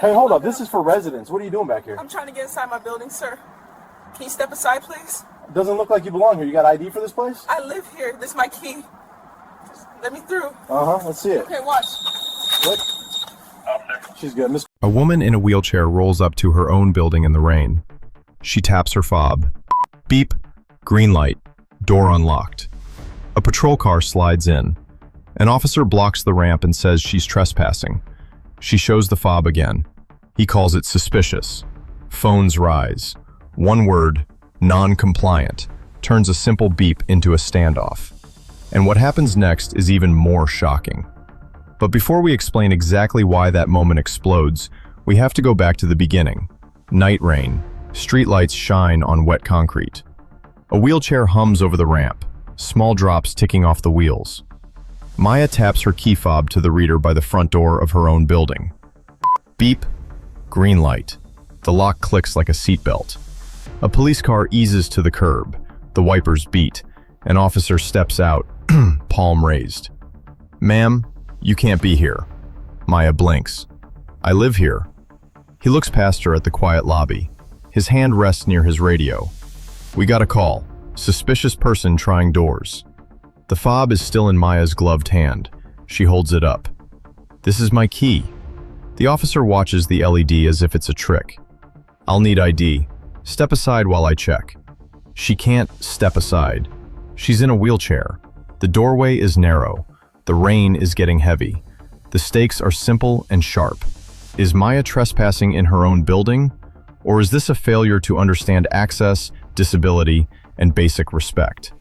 Hey, hold up. This is for residents. What are you doing back here? I'm trying to get inside my building, sir. Can you step aside, please? Doesn't look like you belong here. You got ID for this place? I live here. This is my key. Just let me through. Let's see it. Okay, watch. What? She's good. Miss. A woman in a wheelchair rolls up to her own building in the rain. She taps her fob. Beep. Green light. Door unlocked. A patrol car slides in. An officer blocks the ramp and says she's trespassing. She shows the fob again. He calls it suspicious. Phones rise. One word, non-compliant, turns a simple beep into a standoff. And what happens next is even more shocking. But before we explain exactly why that moment explodes, we have to go back to the beginning. Night rain. Streetlights shine on wet concrete. A wheelchair hums over the ramp, small drops ticking off the wheels. Maya taps her key fob to the reader by the front door of her own building. Beep. Green light. The lock clicks like a seatbelt. A police car eases to the curb. The wipers beat. An officer steps out, palm raised. "Ma'am, you can't be here." Maya blinks. "I live here." He looks past her at the quiet lobby. His hand rests near his radio. "We got a call. Suspicious person trying doors." The fob is still in Maya's gloved hand. She holds it up. "This is my key." The officer watches the LED as if it's a trick. "I'll need ID. Step aside while I check." She can't step aside. She's in a wheelchair. The doorway is narrow. The rain is getting heavy. The stakes are simple and sharp. Is Maya trespassing in her own building? Or is this a failure to understand access, disability, and basic respect?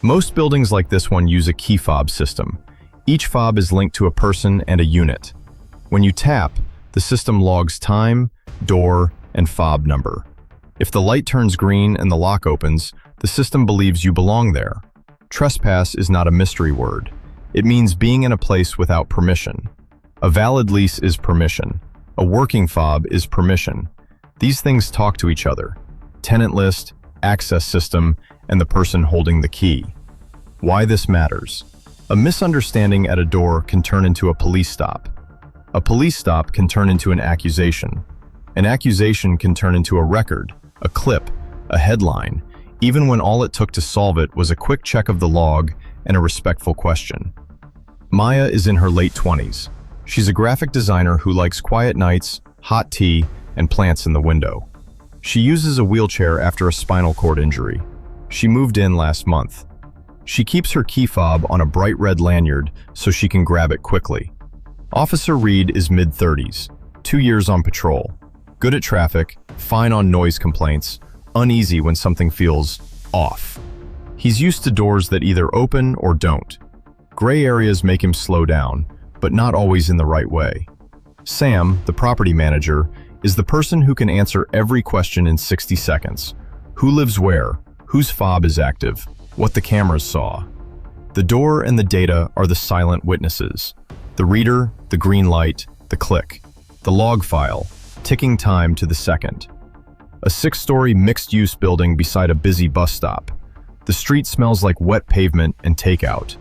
Most buildings like this one use a key fob system. Each fob is linked to a person and a unit. When you tap, the system logs time, door, and fob number. If the light turns green and the lock opens, the system believes you belong there. Trespass is not a mystery word. It means being in a place without permission. A valid lease is permission. A working fob is permission. These things talk to each other. Tenant list, access system, and the person holding the key. Why this matters. A misunderstanding at a door can turn into a police stop. A police stop can turn into an accusation. An accusation can turn into a record, a clip, a headline, even when all it took to solve it was a quick check of the log and a respectful question. Maya is in her late 20s. She's a graphic designer who likes quiet nights, hot tea, and plants in the window. She uses a wheelchair after a spinal cord injury. She moved in last month. She keeps her key fob on a bright red lanyard so she can grab it quickly. Officer Reed is mid-30s, 2 years on patrol. Good at traffic, fine on noise complaints, uneasy when something feels off. He's used to doors that either open or don't. Gray areas make him slow down, but not always in the right way. Sam, the property manager, is the person who can answer every question in 60 seconds. Who lives where? Whose fob is active? What the cameras saw? The door and the data are the silent witnesses. The reader, the green light, the click. The log file, ticking time to the second. A 6-story mixed-use building beside a busy bus stop. The street smells like wet pavement and takeout.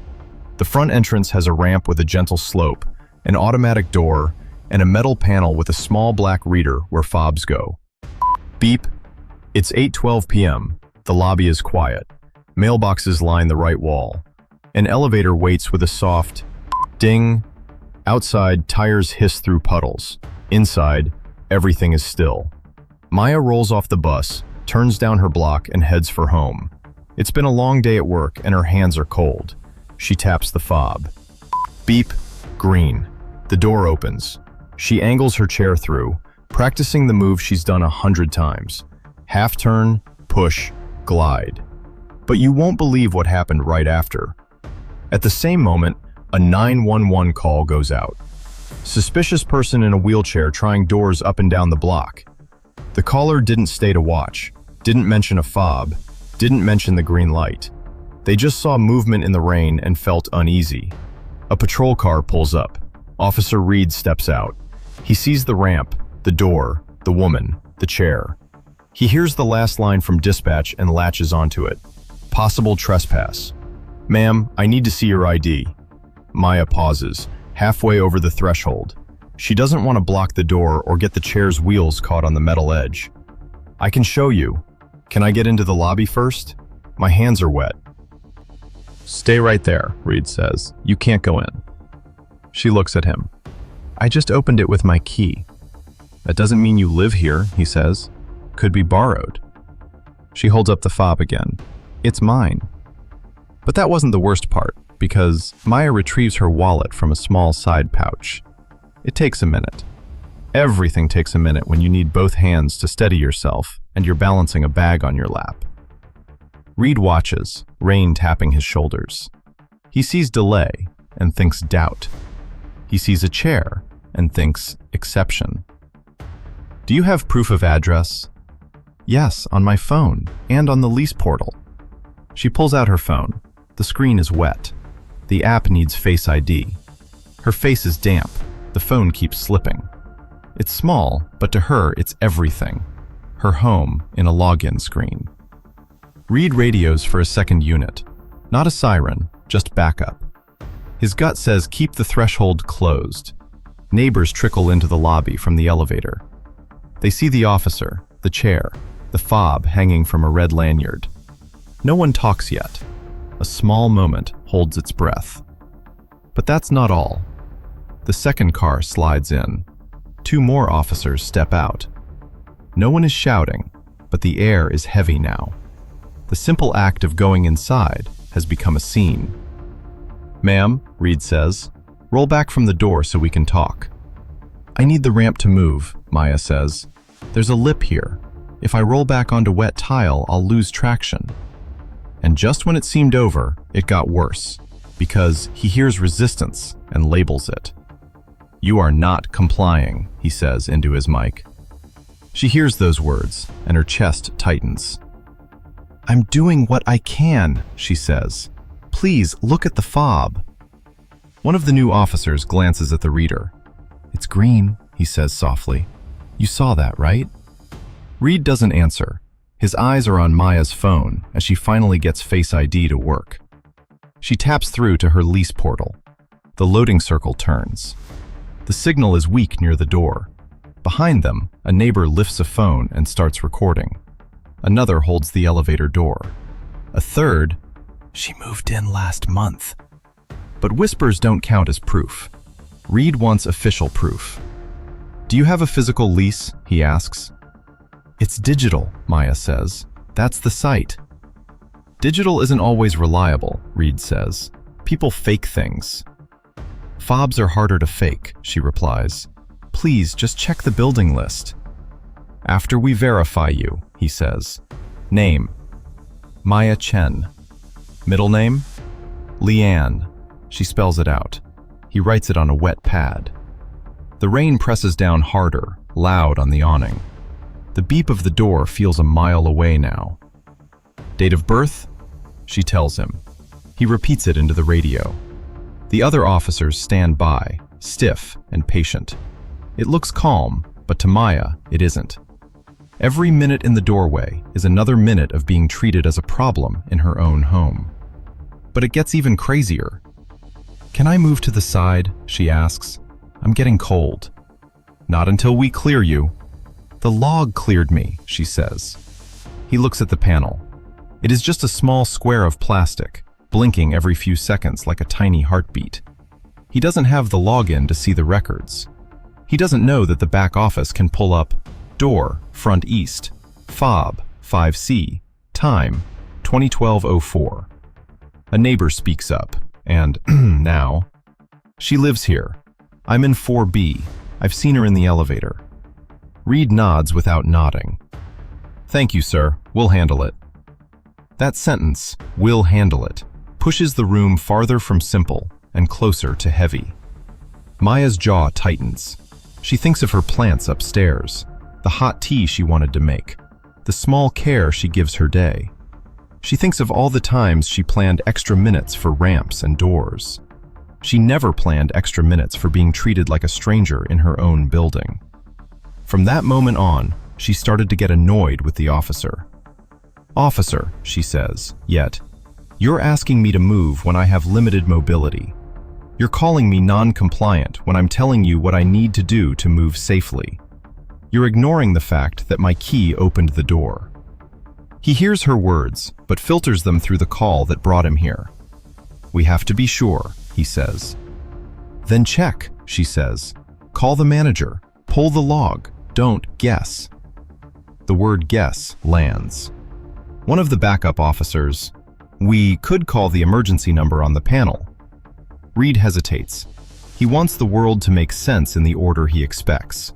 The front entrance has a ramp with a gentle slope, an automatic door, and a metal panel with a small black reader where fobs go. Beep. It's 8:12 p.m. The lobby is quiet. Mailboxes line the right wall. An elevator waits with a soft ding. Outside, tires hiss through puddles. Inside, everything is still. Maya rolls off the bus, turns down her block, and heads for home. It's been a long day at work, and her hands are cold. She taps the fob. Beep. Green. The door opens. She angles her chair through, practicing the move she's done 100 times. Half turn, push, glide. But you won't believe what happened right after. At the same moment, a 911 call goes out. Suspicious person in a wheelchair trying doors up and down the block. The caller didn't stay to watch, didn't mention a fob, didn't mention the green light. They just saw movement in the rain and felt uneasy. A patrol car pulls up. Officer Reed steps out. He sees the ramp, the door, the woman, the chair. He hears the last line from dispatch and latches onto it. Possible trespass. "Ma'am, I need to see your ID." Maya pauses, halfway over the threshold. She doesn't want to block the door or get the chair's wheels caught on the metal edge. I can show you. Can I get into the lobby first? My hands are wet. Stay right there, Reed says. You can't go in. She looks at him. I just opened it with my key. That doesn't mean you live here, he says. Could be borrowed. She holds up the fob again. It's mine. But that wasn't the worst part, because Maya retrieves her wallet from a small side pouch. It takes a minute. Everything takes a minute when you need both hands to steady yourself and you're balancing a bag on your lap. Reed watches, rain tapping his shoulders. He sees delay and thinks doubt. He sees a chair and thinks exception. Do you have proof of address? Yes, on my phone and on the lease portal. She pulls out her phone. The screen is wet. The app needs Face ID. Her face is damp. The phone keeps slipping. It's small, but to her it's everything. Her home in a login screen. Reed radios for a second unit. Not a siren, just backup. His gut says keep the threshold closed. Neighbors trickle into the lobby from the elevator. They see the officer, the chair, the fob hanging from a red lanyard. No one talks yet. A small moment holds its breath. But that's not all. The second car slides in. 2 more officers step out. No one is shouting, but the air is heavy now. The simple act of going inside has become a scene. Ma'am, Reed says, roll back from the door so we can talk. I need the ramp to move, Maya says. There's a lip here. If I roll back onto wet tile, I'll lose traction. And just when it seemed over, it got worse, because he hears resistance and labels it. You are not complying, he says into his mic. She hears those words, and her chest tightens. I'm doing what I can, she says. Please look at the fob. One of the new officers glances at the reader. It's green, he says softly. You saw that, right? Reed doesn't answer. His eyes are on Maya's phone as she finally gets Face ID to work. She taps through to her lease portal. The loading circle turns. The signal is weak near the door. Behind them, a neighbor lifts a phone and starts recording. Another holds the elevator door. A third, she moved in last month. But whispers don't count as proof. Reed wants official proof. Do you have a physical lease? He asks. It's digital, Maya says. That's the site. Digital isn't always reliable, Reed says. People fake things. Fobs are harder to fake, she replies. Please, just check the building list. After we verify you, he says. Name: Maya Chen. Middle name? Leanne. She spells it out. He writes it on a wet pad. The rain presses down harder, loud on the awning. The beep of the door feels a mile away now. Date of birth? She tells him. He repeats it into the radio. The other officers stand by, stiff and patient. It looks calm, but to Maya, it isn't. Every minute in the doorway is another minute of being treated as a problem in her own home. But it gets even crazier. Can I move to the side? She asks. I'm getting cold. Not until we clear you. The log cleared me, she says. He looks at the panel. It is just a small square of plastic, blinking every few seconds like a tiny heartbeat. He doesn't have the login to see the records. He doesn't know that the back office can pull up door, front east, fob, 5C, time, 2012-04. A neighbor speaks up, and now, she lives here. I'm in 4B. I've seen her in the elevator. Reed nods without nodding. Thank you, sir. We'll handle it. That sentence, we'll handle it, pushes the room farther from simple and closer to heavy. Maya's jaw tightens. She thinks of her plants upstairs, the hot tea she wanted to make, the small care she gives her day. She thinks of all the times she planned extra minutes for ramps and doors. She never planned extra minutes for being treated like a stranger in her own building. From that moment on, she started to get annoyed with the officer. Officer, she says, yet, you're asking me to move when I have limited mobility. You're calling me non-compliant when I'm telling you what I need to do to move safely. You're ignoring the fact that my key opened the door. He hears her words, but filters them through the call that brought him here. We have to be sure, he says. Then check, she says. Call the manager. Pull the log. Don't guess. The word guess lands. One of the backup officers, we could call the emergency number on the panel. Reed hesitates. He wants the world to make sense in the order he expects.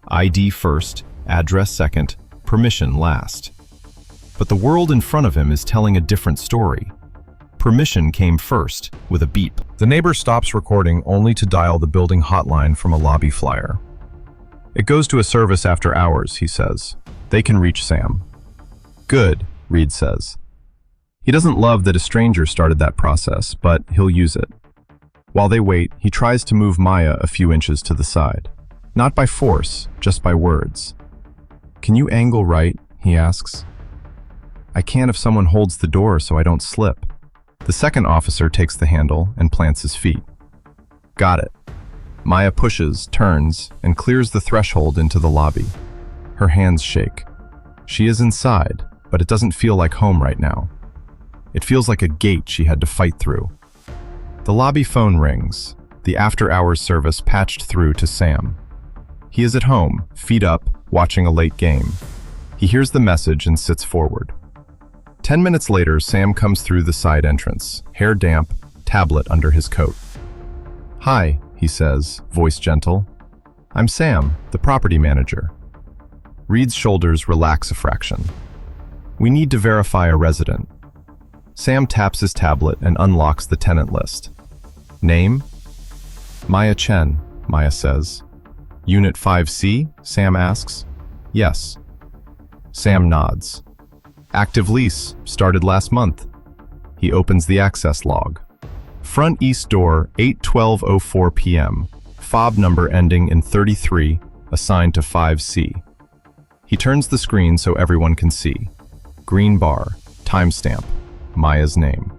ID first, address second, permission last. But the world in front of him is telling a different story. Permission came first, with a beep. The neighbor stops recording only to dial the building hotline from a lobby flyer. It goes to a service after hours, he says. They can reach Sam. Good, Reed says. He doesn't love that a stranger started that process, but he'll use it. While they wait, he tries to move Maya a few inches to the side. Not by force, just by words. Can you angle right? He asks. I can if someone holds the door so I don't slip. The second officer takes the handle and plants his feet. Got it. Maya pushes, turns, and clears the threshold into the lobby. Her hands shake. She is inside, but it doesn't feel like home right now. It feels like a gate she had to fight through. The lobby phone rings, the after-hours service patched through to Sam. He is at home, feet up, watching a late game. He hears the message and sits forward. 10 minutes later, Sam comes through the side entrance, hair damp, tablet under his coat. Hi, he says, voice gentle. I'm Sam, the property manager. Reed's shoulders relax a fraction. We need to verify a resident. Sam taps his tablet and unlocks the tenant list. Name? Maya Chen, Maya says. Unit 5C? Sam asks. Yes. Sam nods. Active lease, started last month. He opens the access log. Front east door, 8:12:04 p.m. Fob number ending in 33, assigned to 5C. He turns the screen so everyone can see. Green bar, timestamp, Maya's name.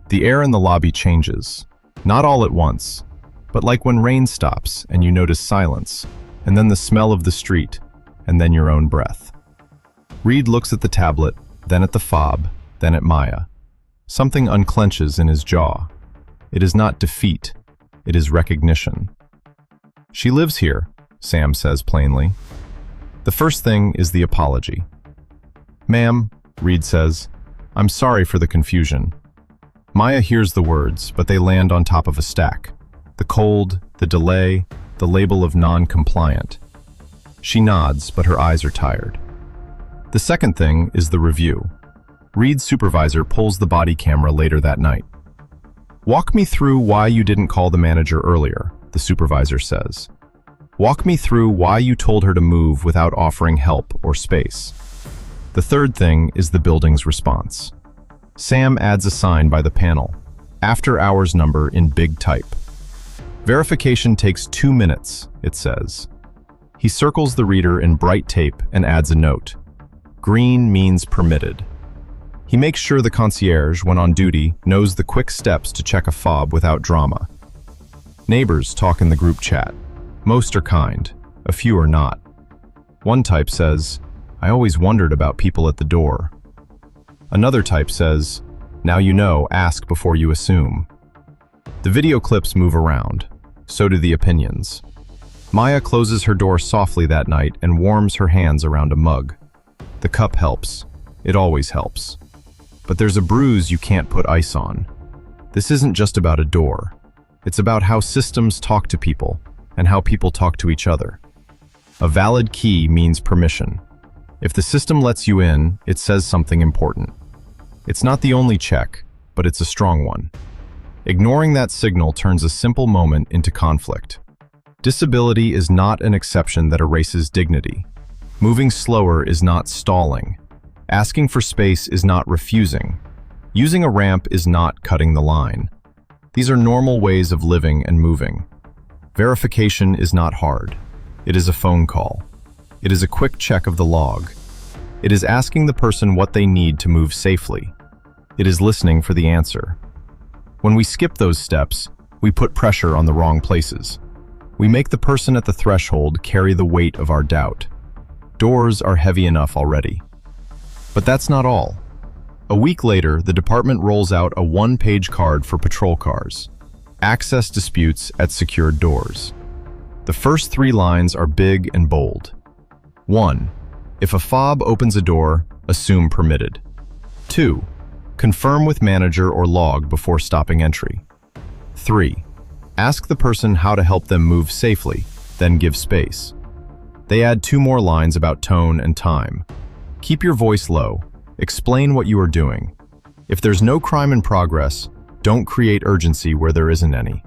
The air in the lobby changes. Not all at once, but like when rain stops and you notice silence, and then the smell of the street, and then your own breath. Reed looks at the tablet, then at the fob, then at Maya. Something unclenches in his jaw. It is not defeat, it is recognition. She lives here, Sam says plainly. The first thing is the apology. Ma'am, Reed says, I'm sorry for the confusion. Maya hears the words, but they land on top of a stack. The cold, the delay, the label of non-compliant. She nods, but her eyes are tired. The second thing is the review. Reed's supervisor pulls the body camera later that night. Walk me through why you didn't call the manager earlier, the supervisor says. Walk me through why you told her to move without offering help or space. The third thing is the building's response. Sam adds a sign by the panel. After hours number in big type. Verification takes 2 minutes, it says. He circles the reader in bright tape and adds a note. Green means permitted. He makes sure the concierge, when on duty, knows the quick steps to check a fob without drama. Neighbors talk in the group chat. Most are kind, a few are not. One type says, I always wondered about people at the door. Another type says, now you know, ask before you assume. The video clips move around. So do the opinions. Maya closes her door softly that night and warms her hands around a mug. The cup helps. It always helps. But there's a bruise you can't put ice on. This isn't just about a door. It's about how systems talk to people and how people talk to each other. A valid key means permission. If the system lets you in, it says something important. It's not the only check, but it's a strong one. Ignoring that signal turns a simple moment into conflict. Disability is not an exception that erases dignity. Moving slower is not stalling. Asking for space is not refusing. Using a ramp is not cutting the line. These are normal ways of living and moving. Verification is not hard. It is a phone call. It is a quick check of the log. It is asking the person what they need to move safely. It is listening for the answer. When we skip those steps, We put pressure on the wrong places. We make the person at the threshold carry the weight of our doubt. Doors are heavy enough already. But that's not all. A week later, the department rolls out a one-page card for patrol cars. Access disputes at secured doors. The first 3 lines are big and bold. 1. If a fob opens a door, assume permitted. 2. Confirm with manager or log before stopping entry. 3. Ask the person how to help them move safely, then give space. They add 2 more lines about tone and time. Keep your voice low. Explain what you are doing. If there's no crime in progress, don't create urgency where there isn't any.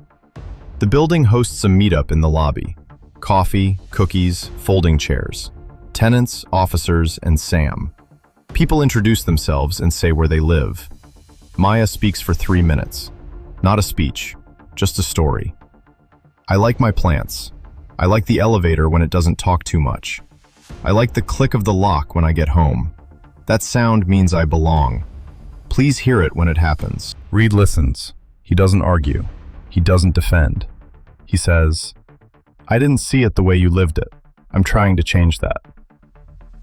The building hosts a meetup in the lobby. Coffee, cookies, folding chairs. Tenants, officers, and Sam. People introduce themselves and say where they live. Maya speaks for 3 minutes. Not a speech, just a story. I like my plants. I like the elevator when it doesn't talk too much. I like the click of the lock when I get home. That sound means I belong. Please hear it when it happens. Reed listens. He doesn't argue. He doesn't defend. He says, I didn't see it the way you lived it. I'm trying to change that.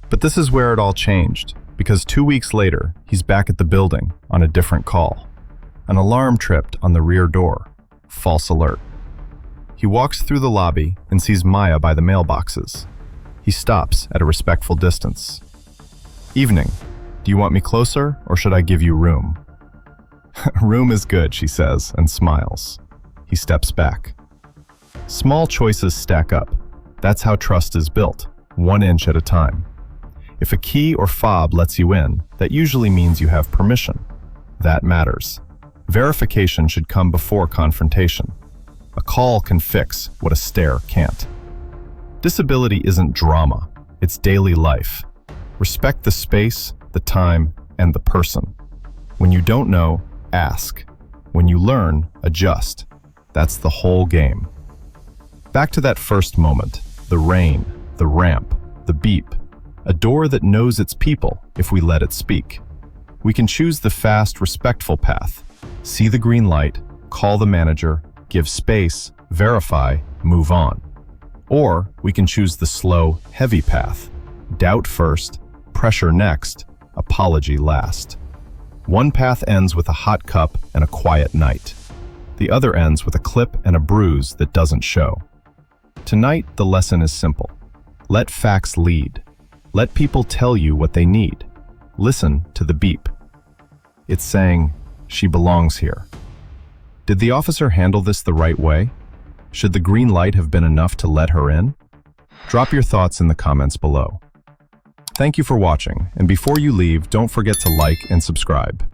But this is where it all changed, because 2 weeks later, he's back at the building on a different call. An alarm tripped on the rear door. False alert. He walks through the lobby and sees Maya by the mailboxes. He stops at a respectful distance. Evening. Do you want me closer, or should I give you room? Room is good, she says, and smiles. He steps back. Small choices stack up. That's how trust is built, 1 inch at a time. If a key or fob lets you in, that usually means you have permission. That matters. Verification should come before confrontation. A call can fix what a stare can't. Disability isn't drama, it's daily life. Respect the space, the time, and the person. When you don't know, ask. When you learn, adjust. That's the whole game. Back to that first moment, the rain, the ramp, the beep, a door that knows its people if we let it speak. We can choose the fast, respectful path. See the green light, call the manager, give space, verify, move on. Or we can choose the slow, heavy path. Doubt first, pressure next, apology last. One path ends with a hot cup and a quiet night. The other ends with a clip and a bruise that doesn't show. Tonight, the lesson is simple. Let facts lead. Let people tell you what they need. Listen to the beep. It's saying, she belongs here. Did the officer handle this the right way? Should the green light have been enough to let her in? Drop your thoughts in the comments below. Thank you for watching, and before you leave, don't forget to like and subscribe.